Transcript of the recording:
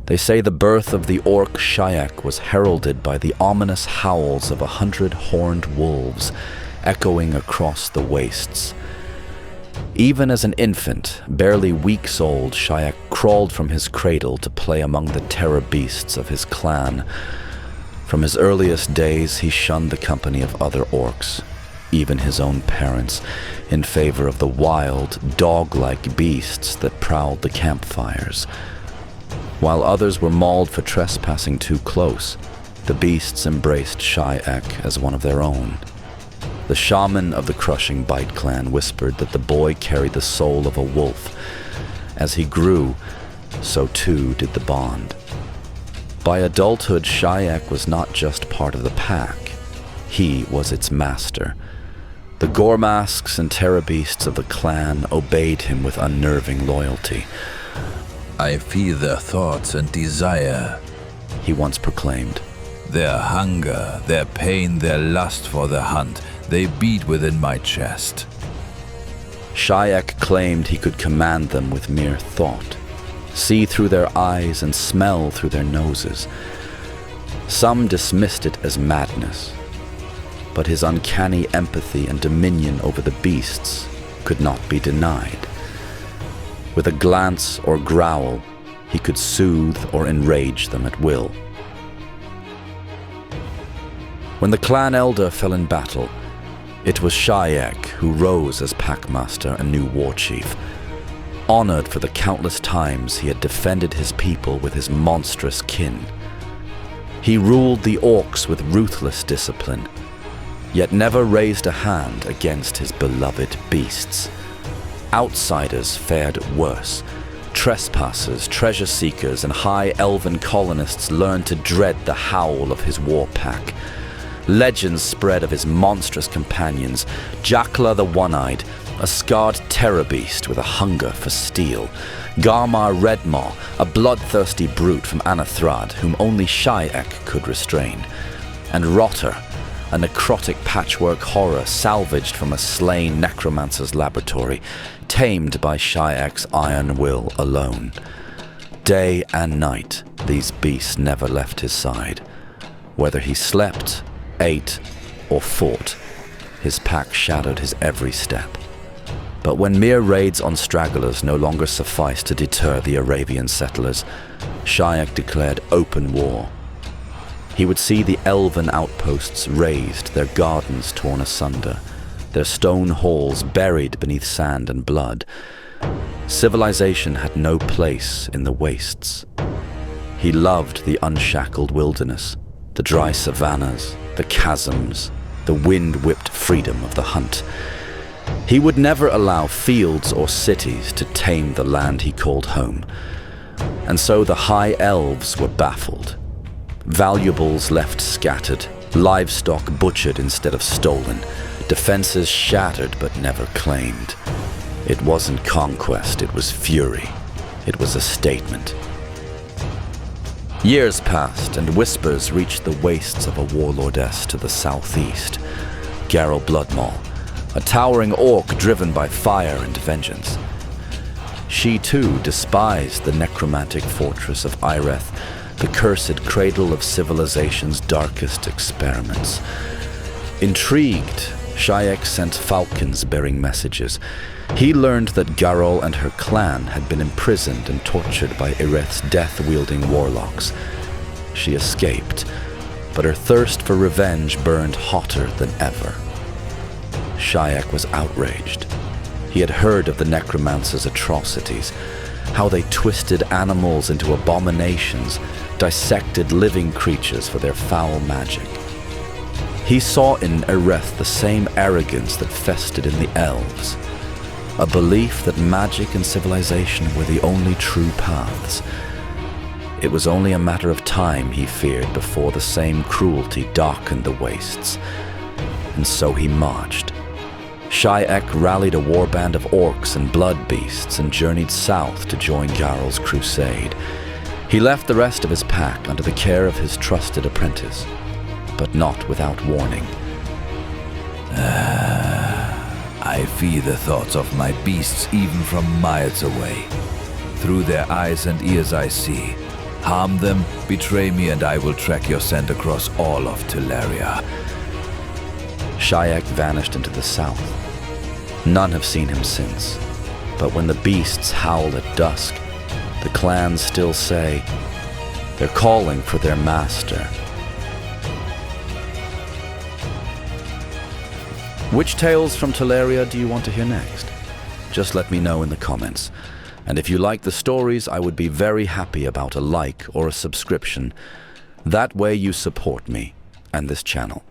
They say the birth of the orc Shyek was heralded by the ominous howls of 100 horned wolves echoing across the wastes. Even as an infant, barely weeks old, Shyek crawled from his cradle to play among the Terrorbeasts of his clan. From his earliest days, he shunned the company of other orcs, even his own parents, in favor of the wild, dog-like beasts that prowled the campfires. While others were mauled for trespassing too close, the beasts embraced Shyek as one of their own. The shaman of the Crushing Bite clan whispered that the boy carried the soul of a wolf. As he grew, so too did the bond. By adulthood, Shyek was not just part of the pack. He was its master. The Gormasks and Terrorbeasts of the clan obeyed him with unnerving loyalty. "I feel their thoughts and desire," he once proclaimed. "Their hunger, their pain, their lust for the hunt, they beat within my chest." Shyek claimed he could command them with mere thought, see through their eyes and smell through their noses. Some dismissed it as madness, but his uncanny empathy and dominion over the beasts could not be denied. With a glance or growl, he could soothe or enrage them at will. When the clan elder fell in battle, it was Shyek who rose as Packmaster and new warchief, honored for the countless times he had defended his people with his monstrous kin. He ruled the orcs with ruthless discipline, yet never raised a hand against his beloved beasts. Outsiders fared worse. Trespassers, treasure seekers, and high elven colonists learned to dread the howl of his war pack. Legends spread of his monstrous companions, Jakla the One-Eyed, a scarred terrorbeast with a hunger for steel, Garmar Redmaw, a bloodthirsty brute from Anathrad whom only Shyek could restrain, and Rotter, a necrotic patchwork horror salvaged from a slain necromancer's laboratory, tamed by Shyek's iron will alone. Day and night, these beasts never left his side. Whether he slept, ate, or fought, his pack shadowed his every step. But when mere raids on stragglers no longer sufficed to deter the Arabian settlers, Shyek declared open war. He would see the elven outposts razed, their gardens torn asunder, their stone halls buried beneath sand and blood. Civilization had no place in the wastes. He loved the unshackled wilderness, the dry savannas, the chasms, the wind-whipped freedom of the hunt. He would never allow fields or cities to tame the land he called home. And so the high elves were baffled. Valuables left scattered, livestock butchered instead of stolen, defenses shattered but never claimed. It wasn't conquest, it was fury. It was a statement. Years passed, and whispers reached the wastes of a warlordess to the southeast, Garel Bloodmaw, a towering orc driven by fire and vengeance. She too despised the necromantic fortress of Ireth, the cursed cradle of civilization's darkest experiments. Intrigued, Shyek sent falcons bearing messages. He learned that Garel and her clan had been imprisoned and tortured by Ireth's death-wielding warlocks. She escaped, but her thirst for revenge burned hotter than ever. Shyek was outraged. He had heard of the necromancer's atrocities, how they twisted animals into abominations, dissected living creatures for their foul magic. He saw in Ireth the same arrogance that festered in the elves, a belief that magic and civilization were the only true paths. It was only a matter of time, he feared, before the same cruelty darkened the wastes. And so he marched. Shyek rallied a warband of orcs and blood beasts and journeyed south to join Garel's crusade. He left the rest of his pack under the care of his trusted apprentice, but not without warning. I feel the thoughts of my beasts even from miles away. Through their eyes and ears I see, Harm them, betray me, and I will track your scent across all of Teleria. Shyek vanished into the south. None have seen him since. But when the beasts howl at dusk, the clans still say they're calling for their master. Which tales from Teleria do you want to hear next? Just let me know in the comments. And if you like the stories, I would be very happy about a like or a subscription. That way you support me and this channel.